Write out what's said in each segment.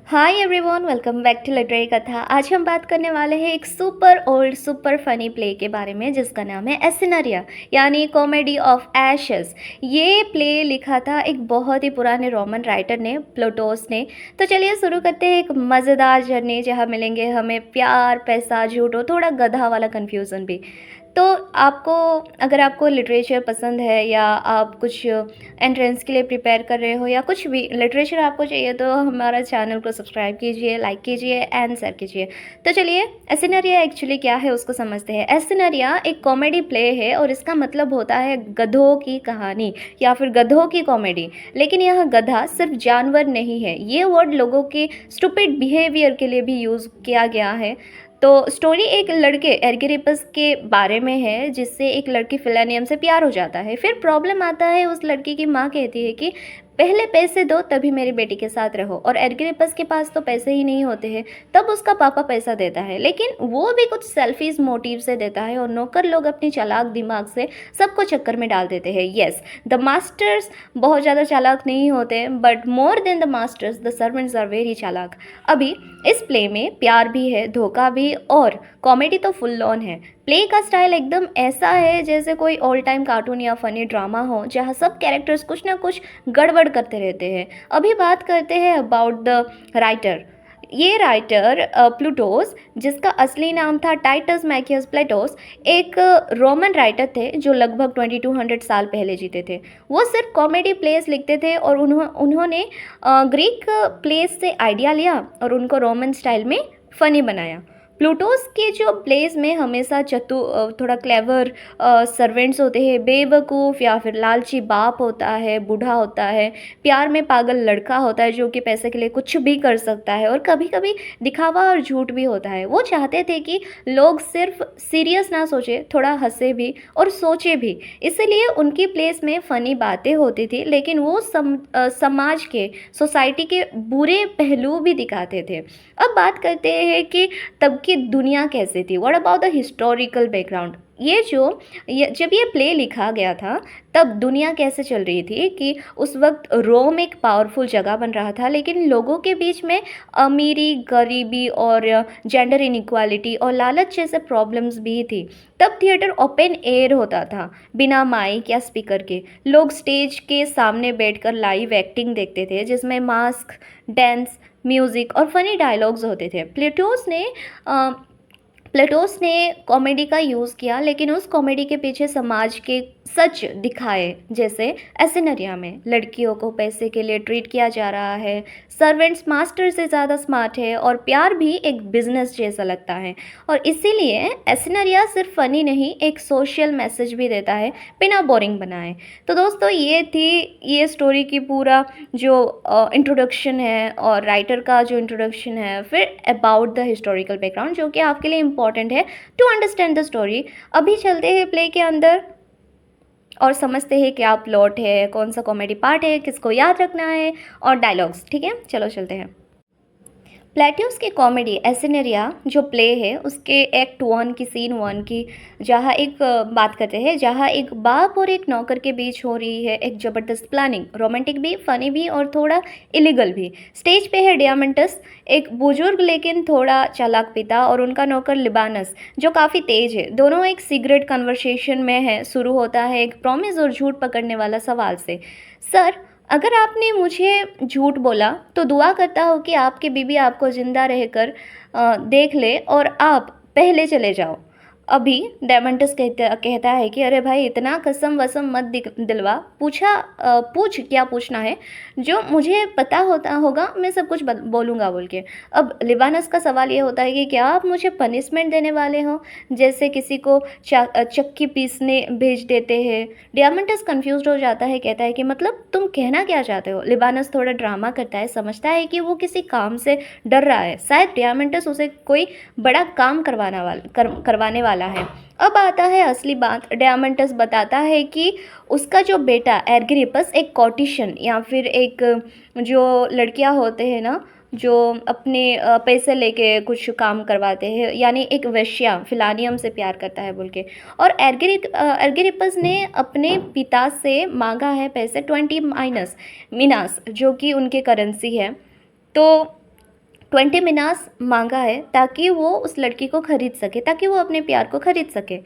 Hi everyone, welcome back to literary Katha. आज हम बात करने वाले हैं एक super old super funny play के बारे में जिसका नाम है एसिनरिया यानी कॉमेडी ऑफ एशेस। ये प्ले लिखा था एक बहुत ही पुराने रोमन राइटर ने, प्लूटोस ने। तो चलिए शुरू करते हैं एक मज़ेदार जर्नी जहाँ मिलेंगे हमें प्यार, पैसा, झूठ और थोड़ा गधा वाला कन्फ्यूज़न भी। तो आपको, अगर आपको लिटरेचर पसंद है या आप कुछ एंट्रेंस के लिए प्रिपेयर कर रहे हो या कुछ भी लिटरेचर आपको चाहिए, तो हमारा चैनल को सब्सक्राइब कीजिए, लाइक कीजिए एंड शेयर कीजिए। तो चलिए एसिनरिया एक्चुअली क्या है उसको समझते हैं। एसिनरिया एक कॉमेडी प्ले है और इसका मतलब होता है गधों की कहानी या फिर गधों की कॉमेडी। लेकिन यह गधा सिर्फ जानवर नहीं है, ये वर्ड लोगों के स्टूपिड बिहेवियर के लिए भी यूज़ किया गया है। तो स्टोरी एक लड़के एर्गिरिपस के बारे में है जिससे एक लड़की फिलानियम से प्यार हो जाता है। फिर प्रॉब्लम आता है, उस लड़की की माँ कहती है कि पहले पैसे दो तभी मेरी बेटी के साथ रहो, और एर्गिरिपस के पास तो पैसे ही नहीं होते हैं। तब उसका पापा पैसा देता है, लेकिन वो भी कुछ सेल्फिश मोटिव से देता है और नौकर लोग अपनी चालाक दिमाग से सबको चक्कर में डाल देते हैं। येस, द मास्टर्स बहुत ज़्यादा चालाक नहीं होते, but more than the masters the servants are very चालाक। अभी इस प्ले में प्यार भी है, धोखा भी और कॉमेडी तो फुल ऑन है। प्ले का स्टाइल एकदम ऐसा है जैसे कोई ऑल टाइम कार्टून या फनी ड्रामा हो जहाँ सब कैरेक्टर्स कुछ ना कुछ गड़बड़ करते रहते हैं। अभी बात करते हैं अबाउट द राइटर। ये राइटर प्लूटोस, जिसका असली नाम था टाइटस मैकियस प्लेटोस, एक रोमन राइटर थे जो लगभग 2200 साल पहले जीते थे। वो सिर्फ कॉमेडी प्लेस लिखते थे और उन्होंने ग्रीक प्लेस से आइडिया लिया और उनको रोमन स्टाइल में फ़नी बनाया। प्लूटोस के जो प्लेस में हमेशा थोड़ा क्लेवर सर्वेंट्स होते हैं, बेवकूफ़ या फिर लालची बाप होता है, बूढ़ा होता है, प्यार में पागल लड़का होता है जो कि पैसे के लिए कुछ भी कर सकता है, और कभी कभी दिखावा और झूठ भी होता है। वो चाहते थे कि लोग सिर्फ सीरियस ना सोचे, थोड़ा हंसे भी और सोचे भी। इसीलिए उनकी प्लेस में फ़नी बातें होती थी, लेकिन वो समाज के, सोसाइटी के बुरे पहलू भी दिखाते थे। अब बात करते हैं कि तब की दुनिया कैसे थी। What about the historical background. जब ये प्ले लिखा गया था तब दुनिया कैसे चल रही थी कि उस वक्त रोम एक पावरफुल जगह बन रहा था, लेकिन लोगों के बीच में अमीरी, गरीबी और जेंडर इनइक्वालिटी और लालच जैसे प्रॉब्लम्स भी थी। तब थिएटर ओपन एयर होता था, बिना माइक या स्पीकर के। लोग स्टेज के सामने बैठकर लाइव एक्टिंग देखते थे जिसमें मास्क, डांस, म्यूज़िक और फनी डायलॉग्स होते थे। प्लेटोस ने कॉमेडी का यूज़ किया, लेकिन उस कॉमेडी के पीछे समाज के सच दिखाए। जैसे एसिनरिया में लड़कियों को पैसे के लिए ट्रीट किया जा रहा है, सर्वेंट्स मास्टर से ज़्यादा स्मार्ट है और प्यार भी एक बिजनेस जैसा लगता है। और इसीलिए एसिनरिया सिर्फ फ़नी नहीं, एक सोशल मैसेज भी देता है बिना बोरिंग बनाए। तो दोस्तों, ये स्टोरी की पूरा जो इंट्रोडक्शन है और राइटर का जो इंट्रोडक्शन है, फिर अबाउट द हिस्टोरिकल बैकग्राउंड जो कि आपके लिए इम्पॉर्टेंट है टू अंडरस्टैंड द स्टोरी। अभी चलते हैं प्ले के अंदर और समझते हैं क्या प्लॉट है, कौन सा कॉमेडी पार्ट है, किसको याद रखना है और डायलॉग्स। ठीक है, चलो चलते हैं। प्लेटोस की कॉमेडी एसिनरिया जो प्ले है उसके एक्ट 1 की सीन 1 की जहाँ एक बात करते हैं, जहाँ एक बाप और एक नौकर के बीच हो रही है एक ज़बरदस्त प्लानिंग, रोमांटिक भी, फनी भी और थोड़ा इलीगल भी। स्टेज पे है डियामेंटस, एक बुजुर्ग लेकिन थोड़ा चालाक पिता, और उनका नौकर लिबानस जो काफ़ी तेज है। दोनों एक सीक्रेट कन्वर्सेशन में है। शुरू होता है एक प्रॉमिस और झूठ पकड़ने वाला सवाल से। सर, अगर आपने मुझे झूठ बोला तो दुआ करता हूँ कि आपकी बीवी आपको ज़िंदा रहकर देख ले और आप पहले चले जाओ। अभी डायमंटस कहता है कि अरे भाई, इतना कसम वसम मत दिलवा, पूछ क्या पूछना है, जो मुझे पता होता होगा मैं सब कुछ बोलूँगा बोल के। अब लिबानस का सवाल ये होता है कि क्या आप मुझे पनिशमेंट देने वाले हो, जैसे किसी को चक्की पीसने भेज देते हैं। डायमंटस कंफ्यूज हो जाता है, कहता है कि मतलब तुम कहना क्या चाहते हो। लिबानस थोड़ा ड्रामा करता है, समझता है कि वो किसी काम से डर रहा है, शायद डायमंटस उसे कोई बड़ा काम करवाने वाला है। अब आता है असली बात। डायमंटस बताता है कि उसका जो बेटा एर्गिरिपस एक कॉटिशियन या फिर एक जो लड़कियां होते हैं ना, जो अपने पैसे लेके कुछ काम करवाते हैं, यानी एक वेश्या फिलानियम से प्यार करता है बोल के। और एर्गिरिपस ने अपने पिता से मांगा है पैसे 20 माइनस मीनास, जो कि उनके करेंसी है। तो 20 मीनास मांगा है ताकि वो उस लड़की को खरीद सके, ताकि वो अपने प्यार को खरीद सके।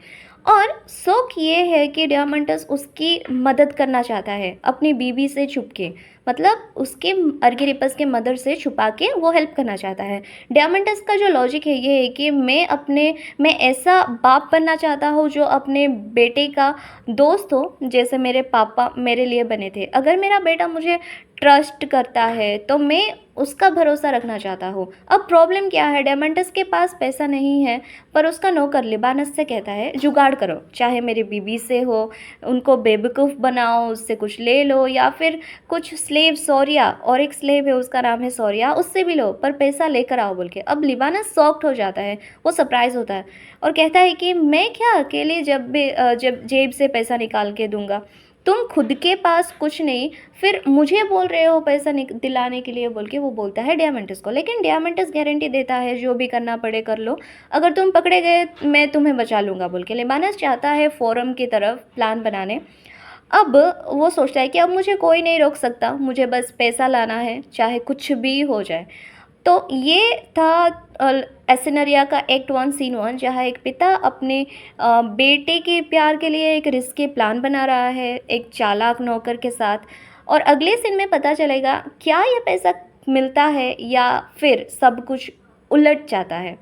और शौक ये है कि डियामांटस उसकी मदद करना चाहता है अपनी बीवी से छुप के, मतलब उसके अर्गिरिपस के मदर से छुपा के वो हेल्प करना चाहता है। डियामांटस का जो लॉजिक है ये है कि मैं ऐसा बाप बनना चाहता हूँ जो अपने बेटे का दोस्त हो, जैसे मेरे पापा मेरे लिए बने थे। अगर मेरा बेटा मुझे ट्रस्ट करता है तो मैं उसका भरोसा रखना चाहता हूँ। अब प्रॉब्लम क्या है, डियामांटस के पास पैसा नहीं है, पर उसका नौकर लिबानस से कहता है जुगाड़ करो, चाहे मेरी बीवी से हो, उनको बेवकूफ़ बनाओ, उससे कुछ ले लो, या फिर कुछ स्लेव सौरिया, और एक स्लेव है उसका नाम है सौरिया, उससे भी लो, पर पैसा लेकर आओ बोल के। अब लिबानस शॉक्ड हो जाता है, वो सरप्राइज़ होता है और कहता है कि मैं क्या अकेले जब जेब से पैसा निकाल के दूंगा, तुम खुद के पास कुछ नहीं, फिर मुझे बोल रहे हो पैसा दिलाने के लिए बोल के वो बोलता है डियामांटस को। लेकिन डियामांटस गारंटी देता है जो भी करना पड़े कर लो, अगर तुम पकड़े गए मैं तुम्हें बचा लूँगा बोल के। लिबानस चाहता है फोरम की तरफ प्लान बनाने। अब वो सोचता है कि अब मुझे कोई नहीं रोक सकता, मुझे बस पैसा लाना है, चाहे कुछ भी हो जाए। तो ये था एसिनरिया का एक्ट 1 सीन 1, जहाँ एक पिता अपने बेटे के प्यार के लिए एक रिस्की प्लान बना रहा है एक चालाक नौकर के साथ। और अगले सीन में पता चलेगा क्या ये पैसा मिलता है या फिर सब कुछ उलट जाता है।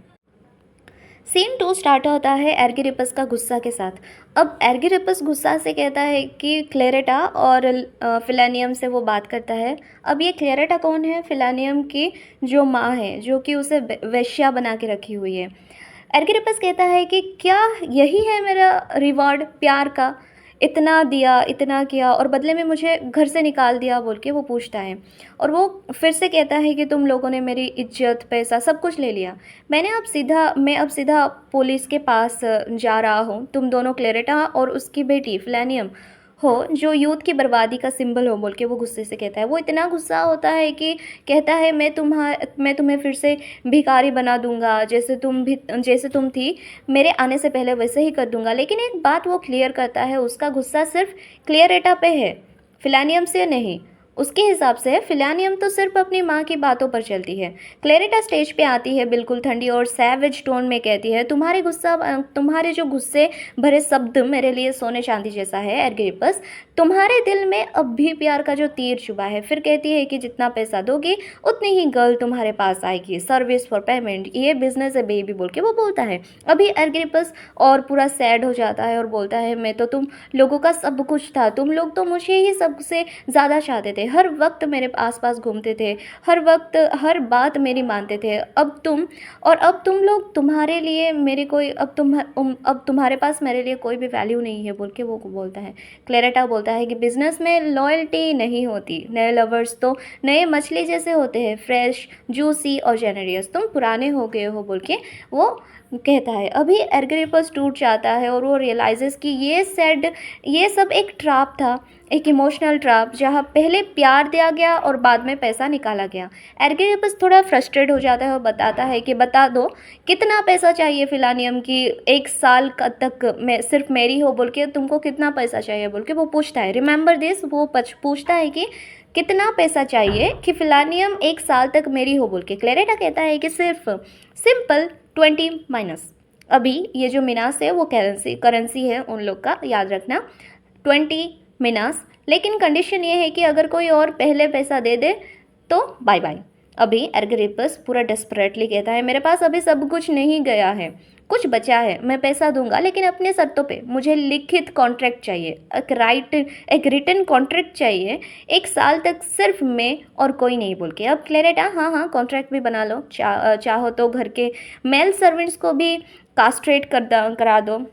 सीन 2 स्टार्ट होता है एर्गिरिपस का गुस्सा के साथ। अब एर्गिरिपस गुस्सा से कहता है कि क्लेरेटा और फिलानियम से वो बात करता है। अब ये क्लेरेटा कौन है? फिलानियम की जो माँ है, जो कि उसे वेश्या बना के रखी हुई है। एर्गिरिपस कहता है कि क्या यही है मेरा रिवॉर्ड प्यार का? इतना दिया, इतना किया और बदले में मुझे घर से निकाल दिया बोल के वो पूछता है। और वो फिर से कहता है कि तुम लोगों ने मेरी इज्जत, पैसा सब कुछ ले लिया। मैं अब सीधा पुलिस के पास जा रहा हूँ। तुम दोनों क्लेरेटा और उसकी बेटी फ्लैनियम हो जो यूथ की बर्बादी का सिंबल हो बोल के वो गुस्से से कहता है। वो इतना गुस्सा होता है कि कहता है मैं तुम्हें फिर से भिखारी बना दूंगा, जैसे तुम थी मेरे आने से पहले वैसे ही कर दूंगा। लेकिन एक बात वो क्लियर करता है, उसका गुस्सा सिर्फ क्लियरेटा पे है, फिलानियम से नहीं। उसके हिसाब से फिलानियम तो सिर्फ अपनी माँ की बातों पर चलती है। क्लेरेटा स्टेज पे आती है बिल्कुल ठंडी और सैवेज टोन में कहती है, तुम्हारे जो गुस्से भरे शब्द मेरे लिए सोने चांदी जैसा है एर्गिरिपस। तुम्हारे दिल में अब भी प्यार का जो तीर चुभा है। फिर कहती है कि जितना पैसा दोगे उतनी ही गर्ल तुम्हारे पास आएगी, सर्विस फॉर पेमेंट, ये बिजनेस है बेबी बोल के वो बोलता है। अभी एर्गिरिपस और पूरा सैड हो जाता है और बोलता है मैं तो तुम लोगों का सब कुछ था, तुम लोग तो मुझे ही सबसे ज़्यादा चाहते थे, हर वक्त मेरे आसपास घूमते थे, हर वक्त हर बात मेरी मानते थे। अब तुम लोग, तुम्हारे लिए मेरी कोई अब तुम्हारे पास मेरे लिए कोई भी वैल्यू नहीं है बोल के वो बोलता है। क्लेरेटा बोलता है कि बिजनेस में लॉयल्टी नहीं होती, नए लवर्स तो नए मछली जैसे होते हैं, फ्रेश, जूसी और जेनरियस, तुम पुराने हो गए हो बोल के वो कहता है। अभी एर्गिरिपस टूट जाता है और वो रियलाइजेस कि ये सब एक ट्रैप था, एक इमोशनल ट्रैप, जहाँ पहले प्यार दिया गया और बाद में पैसा निकाला गया। एर्गिरिपस थोड़ा फ्रस्ट्रेट हो जाता है और बताता है कि बता दो कितना पैसा चाहिए फिलानियम की 1 साल का तक मैं सिर्फ मेरी हो बोल के, तुमको कितना पैसा चाहिए बोल के वो पूछता है। रिमेंबर दिस, वो पूछता है कि कितना पैसा चाहिए कि फिलानियम 1 साल तक मेरी हो बोल के। क्लेरेटा कहता है कि सिर्फ सिंपल 20 माइनस। अभी ये जो मिनास है वो करेंसी है उन लोग का, याद रखना, 20 मिनास। लेकिन कंडीशन ये है कि अगर कोई और पहले पैसा दे दे तो बाय बाय। अभी एर्गिरिपस पूरा डेस्परेटली कहता है मेरे पास अभी सब कुछ नहीं गया है, कुछ बचा है, मैं पैसा दूंगा लेकिन अपने शर्तों पे। मुझे लिखित कॉन्ट्रैक्ट चाहिए, एक रिटन कॉन्ट्रैक्ट चाहिए, 1 साल तक सिर्फ मैं और कोई नहीं बोल के। अब क्लेरेटा हाँ हाँ कॉन्ट्रैक्ट भी बना लो, चाहो तो घर के मेल सर्वेंट्स को भी कास्ट्रेट करा दो,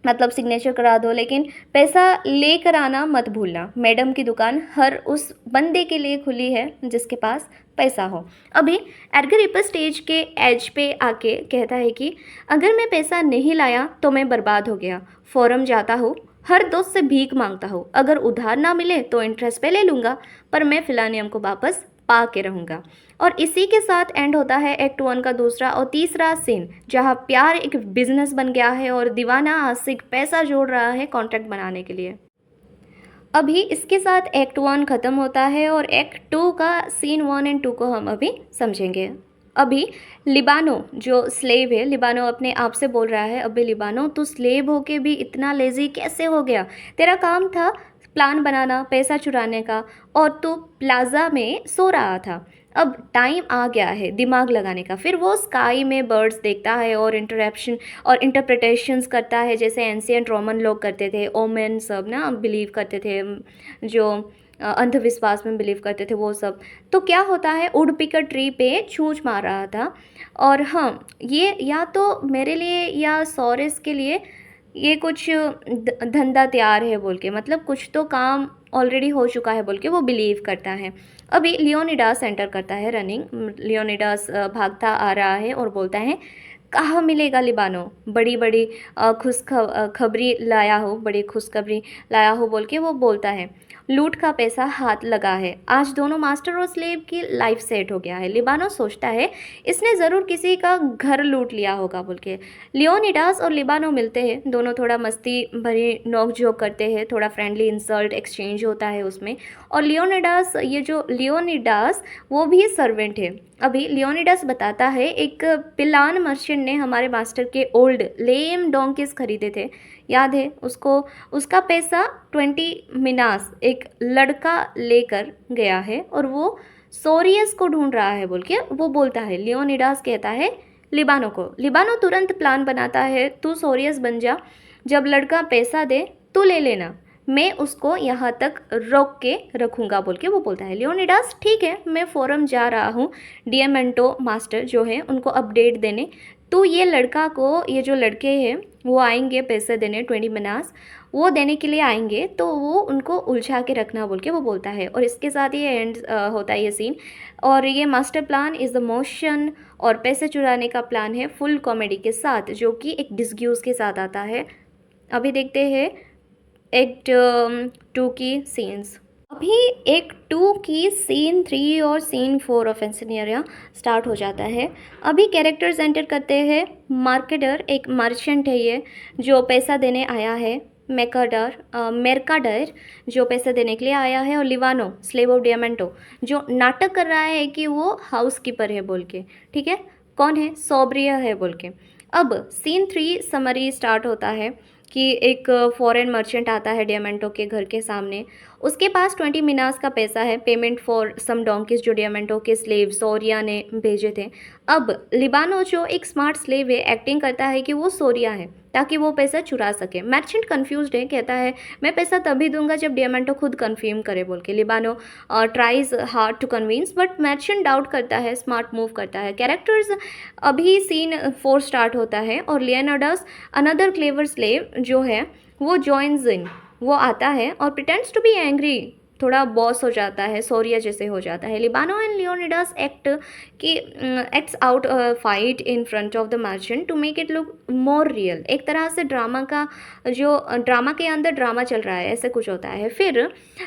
मतलब सिग्नेचर करा दो, लेकिन पैसा लेकर आना मत भूलना। मैडम की दुकान हर उस बंदे के लिए खुली है जिसके पास पैसा हो। अभी एर्गिरिपस स्टेज के एज पे आके कहता है कि अगर मैं पैसा नहीं लाया तो मैं बर्बाद हो गया, फोरम जाता हूँ, हर दोस्त से भीख मांगता हूँ, अगर उधार ना मिले तो इंटरेस्ट पे ले लूँगा, पर मैं फिलानियम को वापस पा के रहूँगा। और इसी के साथ एंड होता है एक्ट 1 का दूसरा और तीसरा सीन, जहाँ प्यार एक बिजनेस बन गया है और दीवाना आशिक पैसा जोड़ रहा है कॉन्ट्रैक्ट बनाने के लिए। अभी इसके साथ एक्ट 1 ख़त्म होता है और एक्ट 2 का सीन 1 और 2 को हम अभी समझेंगे। अभी लिबानो जो स्लेव है, लिबानो अपने आप से बोल रहा है, अबे लिबानो तू स्लेव होके भी इतना लेज़ी कैसे हो गया? तेरा काम था प्लान बनाना, पैसा चुराने का, और तू प्लाज़ा में सो रहा था। अब टाइम आ गया है दिमाग लगाने का। फिर वो स्काई में बर्ड्स देखता है और इंटरैप्शन और इंटरप्रिटेशंस करता है, जैसे एंशिएंट रोमन लोग करते थे, ओमेन सब ना बिलीव करते थे, जो अंधविश्वास में बिलीव करते थे वो सब। तो क्या होता है, वुड पिकर ट्री पे छूंछ मार रहा था, और हाँ, ये या तो मेरे लिए या सॉरेस के लिए ये कुछ धंधा तैयार है बोल के, मतलब कुछ तो काम ऑलरेडी हो चुका है बोल के वो बिलीव करता है। अभी लियोनिडास एंटर करता है रनिंग। लियोनिडास भागता आ रहा है और बोलता है, कहाँ मिलेगा लिबानो, बड़ी बड़ी खबरी लाया हो, बड़ी खुशखबरी लाया हो बोल के वो बोलता है। लूट का पैसा हाथ लगा है, आज दोनों मास्टर और स्लेव की लाइफ सेट हो गया है। लिबानो सोचता है इसने ज़रूर किसी का घर लूट लिया होगा बोल के। लियोनिडास और लिबानो मिलते हैं, दोनों थोड़ा मस्ती भरी नोक झोंक करते हैं, थोड़ा फ्रेंडली इंसल्ट एक्सचेंज होता है उसमें। और लियोनिडास वो भी सर्वेंट है। अभी लियोनिडास बताता है, एक पिलान मर्चेंट ने हमारे मास्टर के ओल्ड लेम डोंकीज खरीदे थे, याद है उसको? उसका पैसा 20 मिनास एक लड़का लेकर गया है, और वो सोरियस को ढूंढ रहा है बोल के वो बोलता है। लियोनिडास कहता है लिबानो को, लिबानो तुरंत प्लान बनाता है, तू सोरियस बन जा, जब लड़का पैसा दे तू ले लेना, मैं उसको यहाँ तक रोक के रखूँगा बोल के वो बोलता है। लियोनिडास ठीक है, मैं फ़ोरम जा रहा हूँ डिएमेंटो मास्टर जो है उनको अपडेट देने, तो ये लड़का को, ये जो लड़के हैं वो आएंगे पैसे देने, 20 मिनास वो देने के लिए आएंगे, तो वो उनको उलझा के रखना बोल के वो बोलता है। और इसके साथ ये एंड होता है ये सीन। और ये master plan is the motion और पैसे चुराने का प्लान है फुल कॉमेडी के साथ, जो कि एक डिस्ग्यूज के साथ आता है। अभी देखते हैं एक्ट 2 की सीन्स। अभी एक्ट 2 की सीन 3 और सीन 4 ऑफ एंसिनियरिया स्टार्ट हो जाता है। अभी कैरेक्टर्स एंटर करते हैं। मार्केटर एक मर्चेंट है ये, जो पैसा देने आया है। मेरकाडर जो पैसे देने के लिए आया है, और लिवानो स्लेव ऑफ डियामेंटो जो नाटक कर रहा है कि वो हाउस कीपर है बोल के, ठीक है, कौन है, सोब्रिया है बोल के। अब सीन 3 समरी स्टार्ट होता है कि एक फॉरेन मर्चेंट आता है डियामेंटो के घर के सामने। उसके पास 20 मिनास का पैसा है, पेमेंट फॉर सम डोंकीज जो डियामेंटो के स्लेव सोरिया ने भेजे थे। अब लिबानो जो एक स्मार्ट स्लेव है, एक्टिंग करता है कि वो सोरिया है ताकि वो पैसा चुरा सके। मर्चेंट कंफ्यूज्ड है, कहता है मैं पैसा तभी दूंगा जब डियामेंटो खुद कन्फर्म करे बोल के। Libanus tries hard to convince, but merchant doubt करता है, स्मार्ट मूव करता है। कैरेक्टर्स, अभी सीन 4 स्टार्ट होता है, और लियोनिडास अनदर क्लेवर स्लेव जो है वो जॉइन्स इन, वो आता है और प्रिटेंड्स टू बी एंग्री, थोड़ा बॉस हो जाता है, सोरिया जैसे हो जाता है। Libanus and Leonidas acts out fight in front of the merchant to make it look more real. एक तरह से ड्रामा का जो ड्रामा के अंदर ड्रामा चल रहा है, ऐसे कुछ होता है। फिर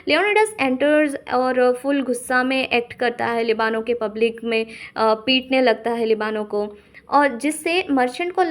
लियोनिडास एंटर्स और फुल गुस्सा में एक्ट करता है, लिबानो के पब्लिक में पीटने लगता है लिबानो को, और जिससे मर्चेंट को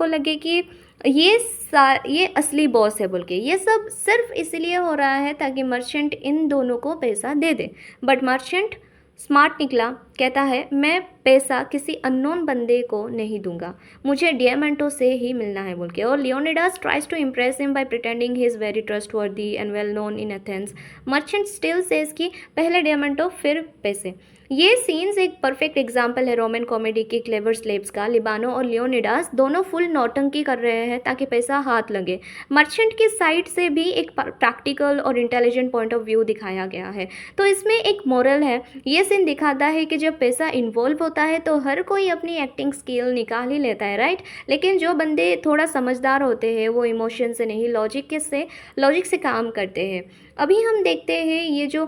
लगे कि ये असली बॉस है बोल के। ये सब सिर्फ इसलिए हो रहा है ताकि मर्चेंट इन दोनों को पैसा दे दे। बट मर्चेंट स्मार्ट निकला, कहता है मैं पैसा किसी अननोन बंदे को नहीं दूंगा, मुझे डियामेंटो से ही मिलना है बोल के। और Leonidas tries to impress him by pretending he is very trustworthy and well known in Athens. Merchant still says कि पहले डियामेंटो फिर पैसे। ये सीन्स एक परफेक्ट एग्जाम्पल है रोमन कॉमेडी की क्लेवर स्लेव्स का। लिबानो और लियोनिडास दोनों फुल नौटंकी कर रहे हैं ताकि पैसा हाथ लगे। मर्चेंट की साइड से भी एक प्रैक्टिकल और इंटेलिजेंट पॉइंट ऑफ व्यू दिखाया गया है। तो इसमें एक मोरल है, ये सीन दिखाता है कि जब पैसा इन्वॉल्व होता है तो हर कोई अपनी एक्टिंग स्किल निकाल ही लेता है, राइट। लेकिन जो बंदे थोड़ा समझदार होते हैं वो इमोशन से नहीं, लॉजिक से काम करते हैं। अभी हम देखते हैं ये जो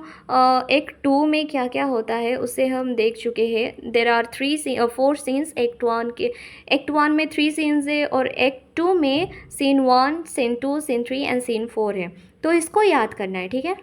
एक्ट 2 में क्या क्या होता है उसे हम देख चुके हैं। देर आर 4 सीन्स एक्ट 1 में 3 सीन्स है, और एक्ट 2 में scene 1, scene 2, scene 3 and scene 4 है। तो इसको याद करना है, ठीक है।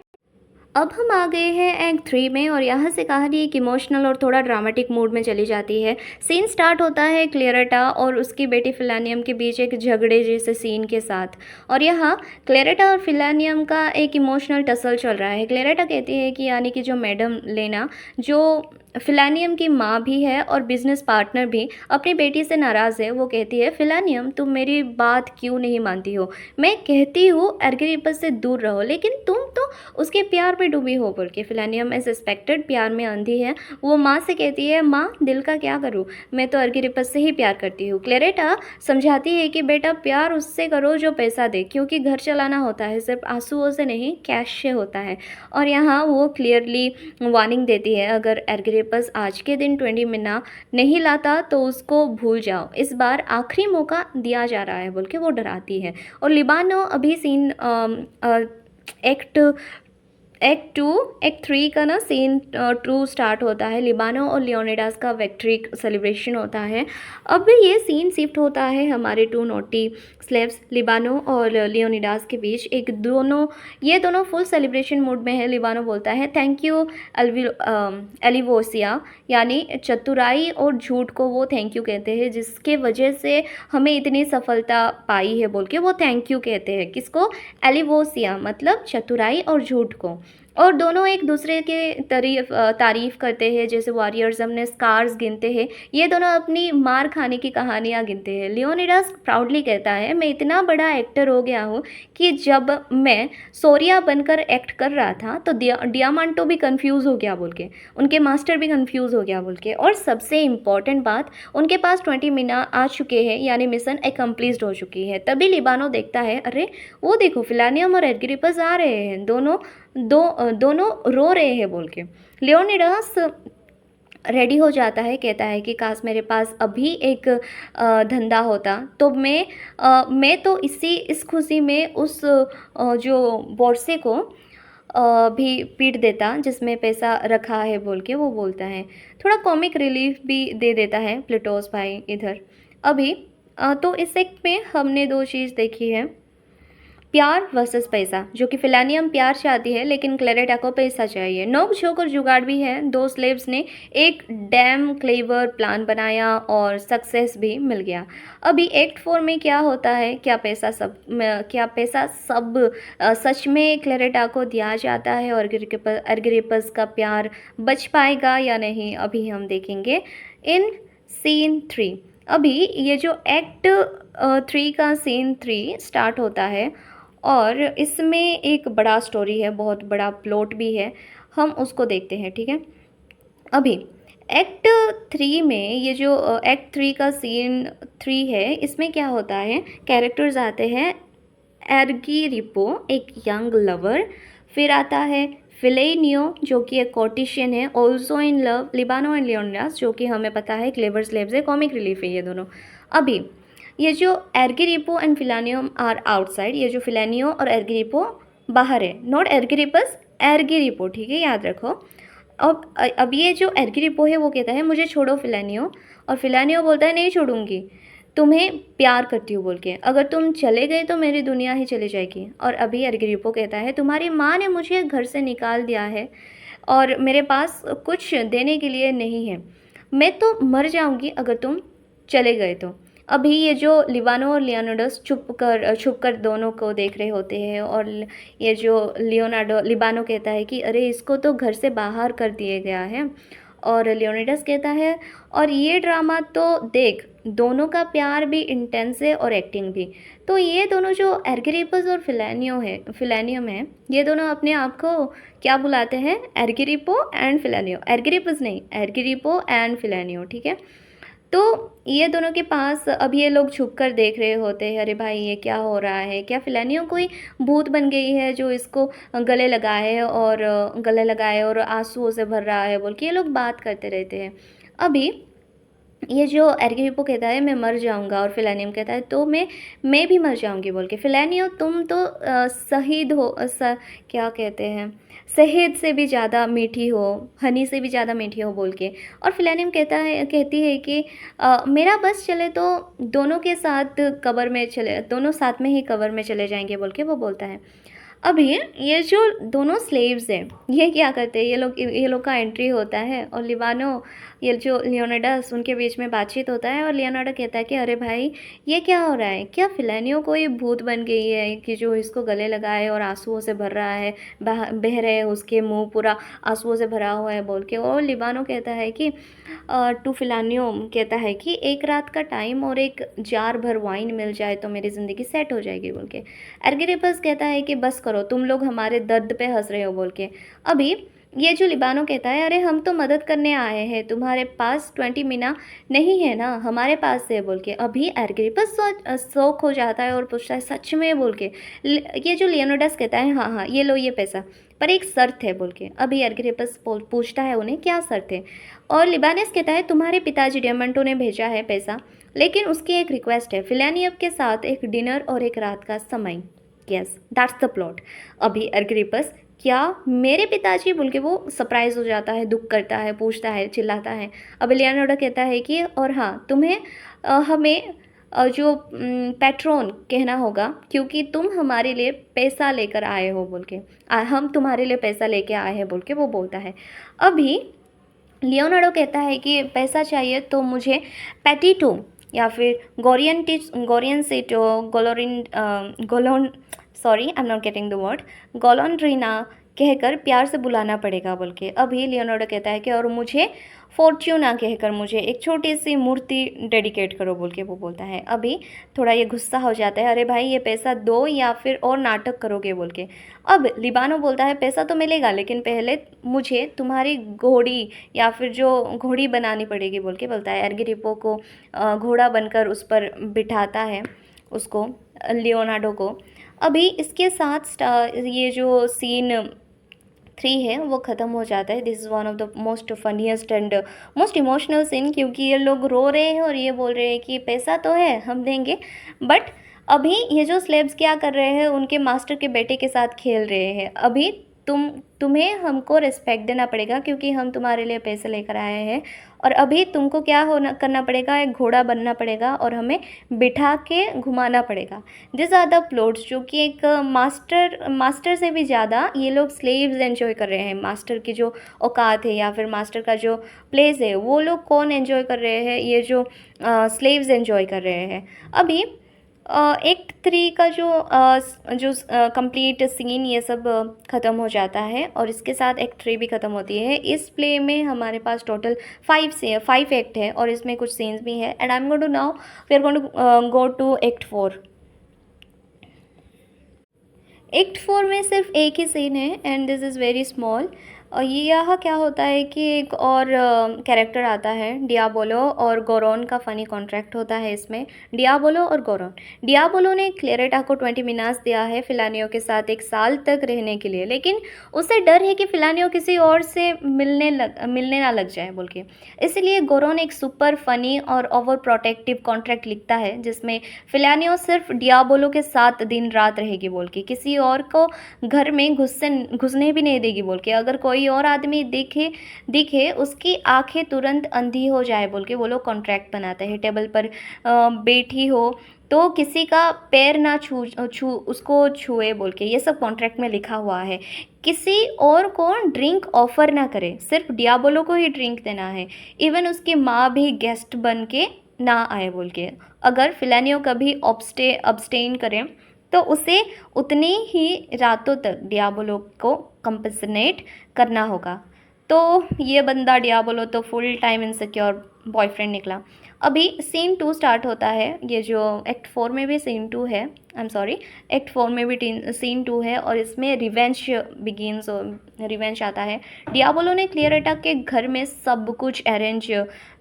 अब हम आ गए हैं एक्ट 3 में और यहाँ से कहानी एक इमोशनल और थोड़ा ड्रामेटिक मूड में चली जाती है। सीन स्टार्ट होता है क्लेरेटा और उसकी बेटी फिलानियम के बीच एक झगड़े जैसे सीन के साथ। और यहाँ क्लेरेटा और फिलानियम का एक इमोशनल टसल चल रहा है। क्लेरेटा कहती है कि यानी कि जो मैडम लेना, जो फिलानियम की माँ भी है और बिजनेस पार्टनर भी, अपनी बेटी से नाराज़ है। वो कहती है, फिलानियम तुम मेरी बात क्यों नहीं मानती हो? मैं कहती हूँ एर्गिरिपस से दूर रहो, लेकिन तुम तो उसके प्यार में डूबी हो। बोल के फिलानियम एज एक्सपेक्टेड प्यार में अंधी है। वो माँ से कहती है, माँ दिल का क्या करूँ, मैं तो एर्गिरिपस से ही प्यार करती हूँ। क्लेरेटा समझाती है कि बेटा प्यार उससे करो जो पैसा दे, क्योंकि घर चलाना होता है सिर्फ आंसुओं से नहीं, कैश से होता है। और यहाँ वो क्लियरली वार्निंग देती है, अगर एर्गिरिपस आज के दिन 20 मिना नहीं लाता तो उसको भूल जाओ, इस बार आखिरी मौका दिया जा रहा है। बोल के वो डराती है। और लिबानो अभी सीन एक्ट एक्ट 3 का ना सीन 2 स्टार्ट होता है। लिबानो और लियोनिडास का विक्ट्री सेलिब्रेशन होता है। अब ये सीन शिफ्ट होता है हमारे 2 नोटी स्लेव्स लिबानो और लियोनिडास के बीच। ये दोनों फुल सेलिब्रेशन मूड में है। लिबानो बोलता है, थैंक यू एलिवोसिया, यानी चतुराई और झूठ को वो थैंक यू कहते हैं, जिसके वजह से हमें इतनी सफलता पाई है। बोल के वो थैंक यू कहते हैं किसको? एलिवोसिया, मतलब चतुराई और झूठ को। और दोनों एक दूसरे के तारीफ़ करते हैं, जैसे वॉरियर्स ने स्कार्स गिनते हैं, ये दोनों अपनी मार खाने की कहानियाँ गिनते हैं। लियोनिडास प्राउडली कहता है, मैं इतना बड़ा एक्टर हो गया हूँ कि जब मैं सोरिया बनकर एक्ट कर रहा था तो डियामांटो भी कंफ्यूज हो गया। बोल के उनके मास्टर भी कंफ्यूज हो गया। बोल के और सबसे इम्पॉर्टेंट बात, उनके पास 20 मिना आ चुके हैं, यानी मिशन एकम्प्लीस्ड हो चुकी है। तभी लिबानो देखता है, अरे वो देखो फिलानियम और एर्गिरिपस आ रहे हैं, दोनों रो रहे हैं। बोल के लियोनिडास रेडी हो जाता है, कहता है कि काश मेरे पास अभी एक धंधा होता तो मैं तो इस खुशी में उस जो बोरसे को भी पीट देता जिसमें पैसा रखा है। बोल के वो बोलता है, थोड़ा कॉमिक रिलीफ भी दे देता है प्लेटोस भाई इधर। अभी तो इस एक्ट में हमने 2 चीज़ देखी है, प्यार वर्सेस पैसा, जो कि फिलानियम प्यार चाहती है लेकिन क्लेरेटा को पैसा चाहिए। नोक झोंक और जुगाड़ भी है। 2 स्लेव्स ने एक डैम क्लेवर प्लान बनाया और सक्सेस भी मिल गया। अभी एक्ट 4 में क्या होता है? क्या पैसा सब सच में क्लेरेटा को दिया जाता है और एर्गिरिपस का प्यार बच पाएगा या नहीं? अभी हम देखेंगे इन सीन 3। अभी ये जो एक्ट 3 का सीन 3 स्टार्ट होता है और इसमें एक बड़ा स्टोरी है, बहुत बड़ा प्लॉट भी है, हम उसको देखते हैं। ठीक है, अभी एक्ट 3 में ये जो एक्ट 3 का सीन 3 है, इसमें क्या होता है? कैरेक्टर्स आते हैं, एर्गिरिपो एक यंग लवर, फिर आता है फिलेनियो जो कि एक कॉटिशियन है, also in love, Libanus and Leonidas जो कि हमें पता है क्लेवर स्लेव्स है, कॉमिक रिलीफ है ये दोनों। अभी ये जो Argyrippus and Philaenium are outside, ये जो फिलानियो और एर्गिरिपो बाहर है, नॉट एर्गिरिपस, एर्गिरिपो, ठीक है, याद रखो। अब ये जो एर्गिरिपो है वो कहता है, मुझे छोड़ो फिलानियो, और फिलानियो बोलता है, नहीं छोड़ूंगी, तुम्हें प्यार करती हूँ बोल के, अगर तुम चले गए तो मेरी दुनिया ही चली जाएगी। और अभी एर्गिरिपो कहता है, तुम्हारी माँ ने मुझे घर से निकाल दिया है और मेरे पास कुछ देने के लिए नहीं है, मैं तो मर जाऊंगी अगर तुम चले गए तो। अभी ये जो लिबानो और लियोनार्डोस छुप कर दोनों को देख रहे होते हैं और ये जो लिबानो कहता है कि अरे इसको तो घर से बाहर कर दिया गया है, और लियोनिडास कहता है, और ये ड्रामा तो देख, दोनों का प्यार भी इंटेंस है और एक्टिंग भी। तो ये दोनों जो एर्गिरिपस और फिलानियम है, ये दोनों अपने आप को क्या बुलाते हैं? एर्गिरिपो एंड फिलानियो, एर्गिरिपस नहीं, एर्गिरिपो एंड फिलानियो। ठीक है, तो ये दोनों के पास अब ये लोग छुप कर देख रहे होते हैं, अरे भाई ये क्या हो रहा है, क्या फिलानियो कोई भूत बन गई है जो इसको गले लगाए और आंसुओं से भर रहा है, बोल के ये लोग बात करते रहते हैं। अभी ये जो एर्गिरिपो कहता है मैं मर जाऊंगा, और फिलानियम कहता है तो मैं भी मर जाऊंगी, बोल के। फिलानियो तुम तो शहीद हो, क्या कहते हैं, शहद से भी ज़्यादा मीठी हो, हनी से भी ज़्यादा मीठी हो, बोल के। और फिलानियम कहती है कि मेरा बस चले तो दोनों साथ में ही कबर में चले जाएंगे, बोल के वो बोलता है। अभी ये जो दोनों स्लेव्स हैं, ये क्या करते हैं, ये लोग का एंट्री होता है और लिबानो, ये जो लियोनिडास, उनके बीच में बातचीत होता है और लियोनार्डो कहता है कि अरे भाई, ये क्या हो रहा है, क्या फिलानियो कोई भूत बन गई है कि जो इसको गले लगाए और आंसुओं से भर रहा है, बह रहे हैं, उसके मुंह पूरा आंसुओं से भरा हुआ है बोल के। और लिबानो कहता है कि टू फिलानियो कहता है कि एक रात का टाइम और एक जार भर वाइन मिल जाए तो मेरी ज़िंदगी सेट हो जाएगी बोल के। एर्गिरिपस कहता है कि बस करो, तुम लोग हमारे दर्द पे हंस रहे हो बोल के। अभी ये जो लिबानो कहता है, अरे हम तो मदद करने आए हैं, तुम्हारे पास 20 मीना नहीं है ना, हमारे पास है बोल के। अभी एर्गिरिपस शौक हो जाता है और पूछता है सच में बोल के। ये जो लियोनिडास कहता है हाँ हाँ ये लो ये पैसा, पर एक शर्त है बोल के। अभी एर्गिरिपस पूछता है उन्हें क्या शर्त है, और लिबानियस कहता है तुम्हारे पिताजी डियामेंटो ने भेजा है पैसा, लेकिन उसकी एक रिक्वेस्ट है, फिलानियव के साथ एक डिनर और एक रात का समय। Yes, that's the plot. अभी एर्गिरिपस, क्या मेरे पिताजी बोल के वो सरप्राइज हो जाता है, दुख करता है, पूछता है, चिल्लाता है। अब लियोनार्डो कहता है कि और हाँ, तुम्हें हमें जो पैट्रोन कहना होगा, क्योंकि तुम हमारे लिए पैसा लेकर आए हो बोल के। हम तुम्हारे लिए पैसा लेके आए हैं बोल के वो बोलता है। अभी लियोनार्डो कहता है कि पैसा चाहिए तो मुझे पैटिटो या फिर गोरियन सेटो, गोलोन, sorry I am not getting the word, गोलोनरीना कहकर प्यार से बुलाना पड़ेगा बोल के। अभी लियोनार्डो कहता है कि और मुझे फॉर्च्यूना कहकर मुझे एक छोटी सी मूर्ति डेडिकेट करो बोल के वो बोलता है। अभी थोड़ा ये गुस्सा हो जाता है, अरे भाई ये पैसा दो या फिर और नाटक करोगे बोल के। अब लिबानो बोलता है पैसा तो मिलेगा, लेकिन पहले मुझे तुम्हारी घोड़ी या फिर जो घोड़ी बनानी पड़ेगी बोल के बोलता है। एर्गिरिपो को घोड़ा बनकर उस पर बिठाता है उसको, लियोनार्डो को। अभी इसके साथ ये जो सीन 3 है वो ख़त्म हो जाता है। This is one of the most funniest and most emotional scene, क्योंकि ये लोग रो रहे हैं और ये बोल रहे हैं कि पैसा तो है हम देंगे, बट अभी ये जो स्लेव्स क्या कर रहे हैं, उनके मास्टर के बेटे के साथ खेल रहे हैं। अभी तुम्हें हमको रिस्पेक्ट देना पड़ेगा, क्योंकि हम तुम्हारे लिए पैसे लेकर आए हैं, और अभी तुमको क्या करना पड़ेगा, एक घोड़ा बनना पड़ेगा और हमें बिठा के घुमाना पड़ेगा। दिस आर द प्लॉट्स, जो कि एक मास्टर से भी ज़्यादा ये लोग स्लेव्स एंजॉय कर रहे हैं। मास्टर की जो औकात है या फिर मास्टर का जो प्लेस है, वो लोग कौन एंजॉय कर रहे हैं, ये जो स्लेव्स एंजॉय कर रहे हैं। अभी एक्ट 3 का जो कंप्लीट सीन ये सब ख़त्म हो जाता है, और इसके साथ एक्ट 3 भी ख़त्म होती है। इस प्ले में हमारे पास टोटल 5 एक्ट है और इसमें कुछ सीन्स भी है। And I am going to now we are going to go to act 4। Act 4 में सिर्फ एक ही सीन है and this is very small. ये यहाँ क्या होता है कि एक और कैरेक्टर आता है, डियाबोलो, और गोरोन का फ़नी कॉन्ट्रैक्ट होता है इसमें। डियाबोलो और गोरोन। डियाबोलो ने क्लेरेटा को 20 मीनास दिया है फिलानियो के साथ 1 साल तक रहने के लिए, लेकिन उसे डर है कि फिलानियो किसी और से मिलने ना लग जाए बोल के। इसलिए गोरोन एक सुपर फ़नी और ओवर प्रोटेक्टिव कॉन्ट्रैक्ट लिखता है, जिसमें फिलानियो सिर्फ डियाबोलो के साथ दिन रात रहेगी बोल के, किसी और को घर में घुसने भी नहीं देगी बोल के। अगर कोई और आदमी दिखे उसकी आंखें तुरंत अंधी हो जाए बोल के वो लोग कॉन्ट्रैक्ट बनाते हैं। टेबल पर बैठी हो तो किसी का पैर ना उसको छुए बोल के, ये सब कॉन्ट्रैक्ट में लिखा हुआ है। किसी और को ड्रिंक ऑफर ना करे, सिर्फ डियाबोलो को ही ड्रिंक देना है। इवन उसकी माँ भी गेस्ट बन के ना आए बोल के। अगर फिलानियो कभी अब्सटेन करें तो उसे उतनी ही रातों तक डियाबोलो को कंपनसेट करना होगा। तो ये बंदा डियाबोलो तो फुल टाइम इनसिक्योर बॉयफ्रेंड निकला। अभी सीन 2 स्टार्ट होता है। ये जो एक्ट 4 में भी सीन 2 है, आई एम सॉरी, एक्ट 4 में भी सीन 2 है, और इसमें रिवेंज आता है। डियाबोलो ने क्लियरेटा के घर में सब कुछ अरेंज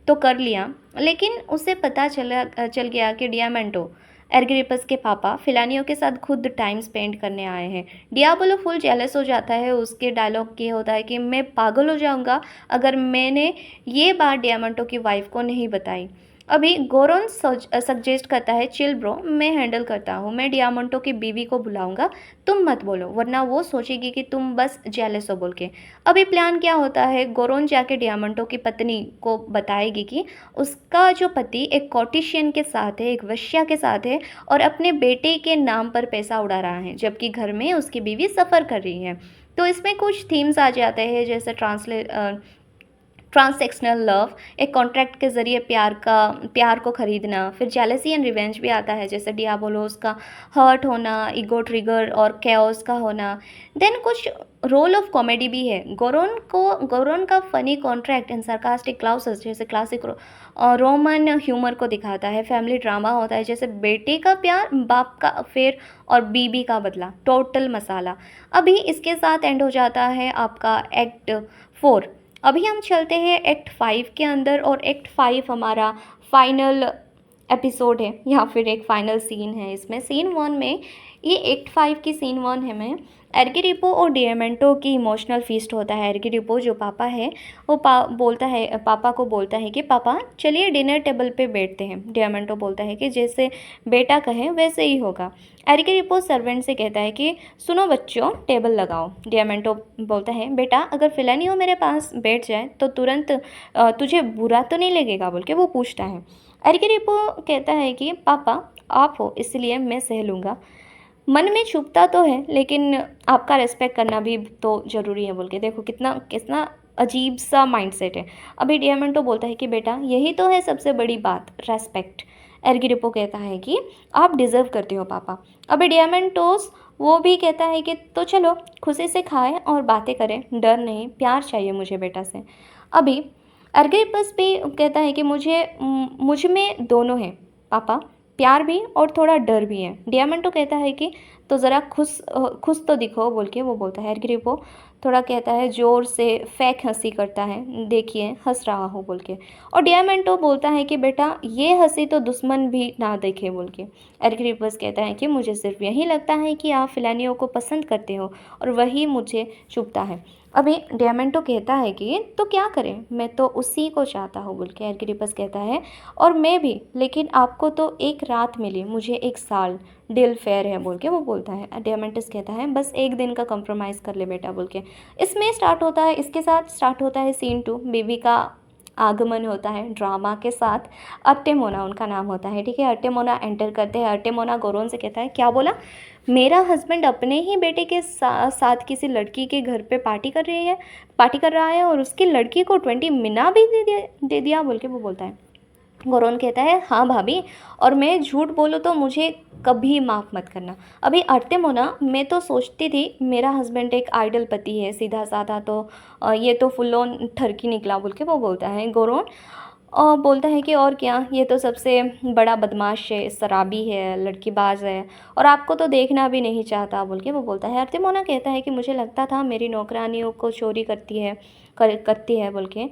तो कर लिया, लेकिन उसे पता चल गया कि डियामेंटो, एर्गिरिपस के पापा, फिलानियो के साथ खुद टाइम स्पेंड करने आए हैं। डियाबोलो फुल जेलस हो जाता है। उसके डायलॉग ये होता है कि मैं पागल हो जाऊंगा अगर मैंने ये बात डियामेंटो की वाइफ को नहीं बताई। अभी गोरोन सजेस्ट करता है, चिल ब्रो, मैं हैंडल करता हूँ, मैं डियामोंटो की बीवी को बुलाऊंगा, तुम मत बोलो वरना वो सोचेगी कि तुम बस जेलस हो बोल के। अभी प्लान क्या होता है, गोरोन जाके डियामोंटो की पत्नी को बताएगी कि उसका जो पति एक कॉटिशियन के साथ है, एक वैश्या के साथ है, और अपने बेटे के नाम पर पैसा उड़ा रहा है, जबकि घर में उसकी बीवी सफ़र कर रही है। तो इसमें कुछ थीम्स आ जाते हैं, जैसे ट्रांसैक्शनल लव, एक कॉन्ट्रैक्ट के ज़रिए प्यार को खरीदना, फिर जेलसी एंड रिवेंज भी आता है, जैसे डियाबोलोस का हर्ट होना, ईगो ट्रिगर और कैओस का होना। देन कुछ रोल ऑफ कॉमेडी भी है, गोरोन का फनी कॉन्ट्रैक्ट एंड sarcastic क्लाउसेस, जैसे क्लासिक रोमन ह्यूमर को दिखाता है। फैमिली ड्रामा होता है, जैसे बेटे का प्यार, बाप का अफेयर और बीबी का बदला, टोटल मसाला। अभी इसके साथ एंड हो जाता है आपका एक्ट 4। अभी हम चलते हैं एक्ट 5 के अंदर, और एक्ट 5 हमारा फाइनल एपिसोड है या फिर एक फाइनल सीन है। इसमें सीन 1 में, ये एक्ट 5 की सीन 1 है में, एर्गिरिपो और डियामेंटो की इमोशनल फीस्ट होता है। एर्गिरिपो जो पापा है वो बोलता है, पापा को बोलता है कि पापा चलिए डिनर टेबल पे बैठते हैं। डियामेंटो बोलता है कि जैसे बेटा कहे वैसे ही होगा। एर्गिरिपो सर्वेंट से कहता है कि सुनो बच्चों, टेबल लगाओ। डियामेंटो बोलता है बेटा अगर फिलानियो मेरे पास बैठ जाए तो तुरंत तुझे बुरा तो नहीं लगेगा बोल के वो पूछता है। एर्गिरिपो कहता है कि पापा आप हो इसलिए मैं सह लूँगा, मन में छुपता तो है लेकिन आपका रेस्पेक्ट करना भी तो ज़रूरी है बोल के। देखो कितना कितना अजीब सा माइंडसेट है। अभी डियामेंटो बोलता है कि बेटा यही तो है सबसे बड़ी बात, रेस्पेक्ट। एर्गिरिपो कहता है कि आप डिज़र्व करते हो पापा। अभी डियामेंटोस वो भी कहता है कि तो चलो खुशी से खाएं और बातें करें, डर नहीं प्यार चाहिए मुझे बेटा से। अभी एर्गिरिपस भी कहता है कि मुझ में दोनों है पापा, प्यार भी और थोड़ा डर भी है। डियामेंटो कहता है कि तो ज़रा खुश तो दिखो बोल के वो बोलता है। एर्गिरिपो थोड़ा कहता है, ज़ोर से फेक हंसी करता है, देखिए हंस रहा हो बोल के। और डियामेंटो बोलता है कि बेटा ये हंसी तो दुश्मन भी ना देखे बोल के। एर्गिरिपस कहता है कि मुझे सिर्फ यही लगता है कि आप फिलानियो को पसंद करते हो और वही मुझे चुभता है। अभी डियामेंटो कहता है कि तो क्या करें, मैं तो उसी को चाहता हूँ बोल के। एर्गिरिपस कहता है और मैं भी, लेकिन आपको तो एक रात मिली, मुझे एक साल, डील फेयर है बोल के वो बोलता है। डियामेंटस कहता है बस एक दिन का कंप्रोमाइज़ कर ले बेटा बोल के। इसके साथ स्टार्ट होता है सीन 2। बेबी का आगमन होता है ड्रामा के साथ। अर्टेमोना उनका नाम होता है, ठीक है। अर्टेमोना एंटर करते हैं। अर्टेमोना गोरोन से कहता है क्या बोला, मेरा हस्बैंड अपने ही बेटे के साथ किसी लड़की के घर पे पार्टी कर रहा है और उसकी लड़की को 20 मिना भी दे दिया बोल के वो बोलता है। गोरोन कहता है हाँ भाभी, और मैं झूठ बोलूँ तो मुझे कभी माफ़ मत करना। अभी अर्तेमोना, मैं तो सोचती थी मेरा हस्बैंड एक आइडल पति है, सीधा साधा, तो ये तो फुल ऑन ठरकी निकला बोल के वो बोलता है। गोरोन और बोलता है कि और क्या, ये तो सबसे बड़ा बदमाश है, शराबी है, लड़कीबाज है, और आपको तो देखना भी नहीं चाहता बोल के वो बोलता है। अर्तेमोना कहता है कि मुझे लगता था मेरी नौकरानियों को चोरी करती है बोल के,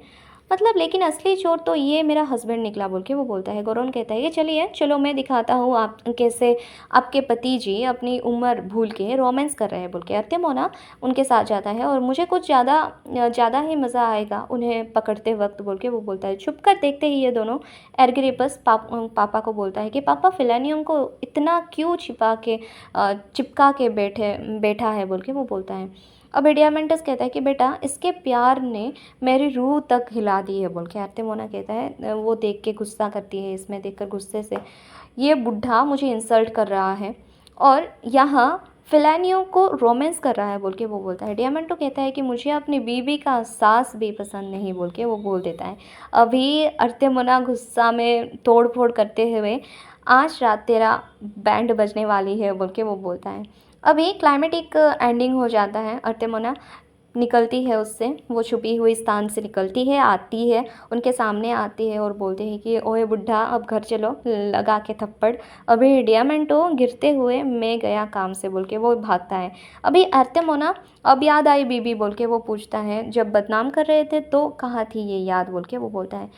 मतलब लेकिन असली चोर तो ये मेरा हस्बैंड निकला बोल के वो बोलता है। गोरोन कहता है कि चलिए चलो मैं दिखाता हूँ आप कैसे आपके पति जी अपनी उम्र भूल के रोमांस कर रहे हैं बोल के। अर्तेमोना उनके साथ जाता है और मुझे कुछ ज़्यादा ही मज़ा आएगा उन्हें पकड़ते वक्त बोल के वो बोलता है। छुप कर देखते ही ये दोनों, एर्गिरिपस पापा को बोलता है कि पापा फिलानियम को इतना क्यों चिपका के बैठा है बोल के वो बोलता है। अब डियामेंटस कहता है कि बेटा इसके प्यार ने मेरी रूह तक हिला दी है बोल के। अर्तेमोना कहता है, वो देख के गुस्सा करती है, इसमें देखकर गुस्से से, ये बुढ़ा मुझे इंसल्ट कर रहा है और यहाँ फिलानियो को रोमांस कर रहा है बोल के वो बोलता है। डियामेंटो कहता है कि मुझे अपनी बीवी का सास भी पसंद नहीं बोल के वो बोल देता है। अभी अर्तेमोना गुस्सा में तोड़ फोड़ करते हुए, आज रात तेरा बैंड बजने वाली है बोल के वो बोलता है। अभी क्लाइमेटिक एंडिंग हो जाता है। अर्तेमोना निकलती है उससे, वो छुपी हुई स्थान से निकलती है, आती है, उनके सामने आती है और बोलते हैं कि ओए बुढ़ा अब घर चलो, लगा के थप्पड़। अभी डियामेंटो गिरते हुए मैं गया काम से बोल के वो भागता है। अभी अर्तेमोना, अब याद आई बीबी बोल के वो पूछता है, जब बदनाम कर रहे थे तो कहाँ थी ये याद बोल के वो बोलता है।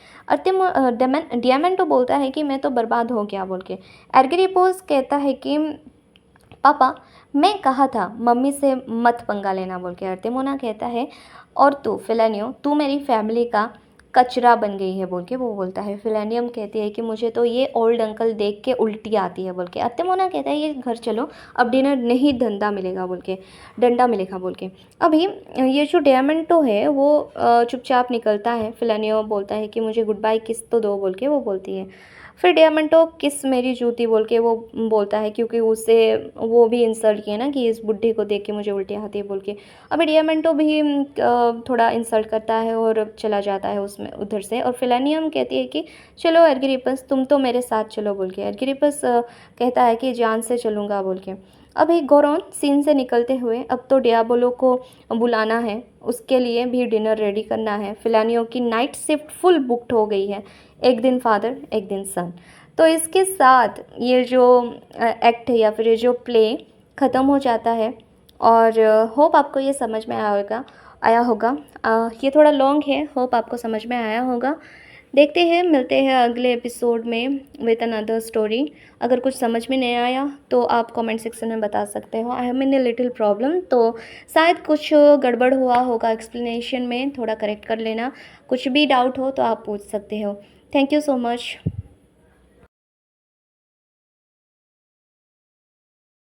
डियामेंटो बोलता है कि मैं तो बर्बाद हो गया बोल के। एर्गिरिपोस कहता है कि पापा मैं कहा था मम्मी से मत पंगा लेना बोल के। अर्तेमोना कहता है और तू फिलानियो, तू मेरी फैमिली का कचरा बन गई है बोल के वो बोलता है। फिलेनियम कहती है कि मुझे तो ये ओल्ड अंकल देख के उल्टी आती है बोल के। अत्तेमोना कहता है ये घर चलो, अब डिनर नहीं धंधा मिलेगा बोल के, डंडा मिलेगा बोल के। अभी ये जो डियामेंटो है वो चुपचाप निकलता है। फिलेनियो बोलता है कि मुझे गुड बाय किस तो दो बोल के वो बोलती है। फिर डियामेंटो किस मेरी जूती बोल के वो बोलता है, क्योंकि उसे वो भी इंसल्ट किया ना कि इस बुड्ढे को देख के मुझे उल्टी आती है बोल के। अभी डियामेंटो भी थोड़ा इंसल्ट करता है और चला जाता है उसमें उधर से। और फिलेनियम कहती है कि चलो एर्गिरिपस तुम तो मेरे साथ चलो बोल के। एर्गिरिपस कहता है कि जान से चलूँगा बोल के। अभी गोरॉन सीन से निकलते हुए अब तो डियाबोलो को बुलाना है, उसके लिए भी डिनर रेडी करना है। फिलानियो की नाइट शिफ्ट फुल बुकड हो गई है, एक दिन फादर एक दिन सन। तो इसके साथ ये जो एक्ट है या फिर ये जो प्ले ख़त्म हो जाता है। और होप आपको ये समझ में आया होगा। ये थोड़ा लॉन्ग है, होप आपको समझ में आया होगा। देखते हैं, मिलते हैं अगले एपिसोड में विद अनदर स्टोरी। अगर कुछ समझ में नहीं आया तो आप कमेंट सेक्शन में बता सकते हो। I am in a little problem, तो शायद कुछ गड़बड़ हुआ होगा एक्सप्लेनेशन में, थोड़ा करेक्ट कर लेना। कुछ भी डाउट हो तो आप पूछ सकते हो। Thank you so much.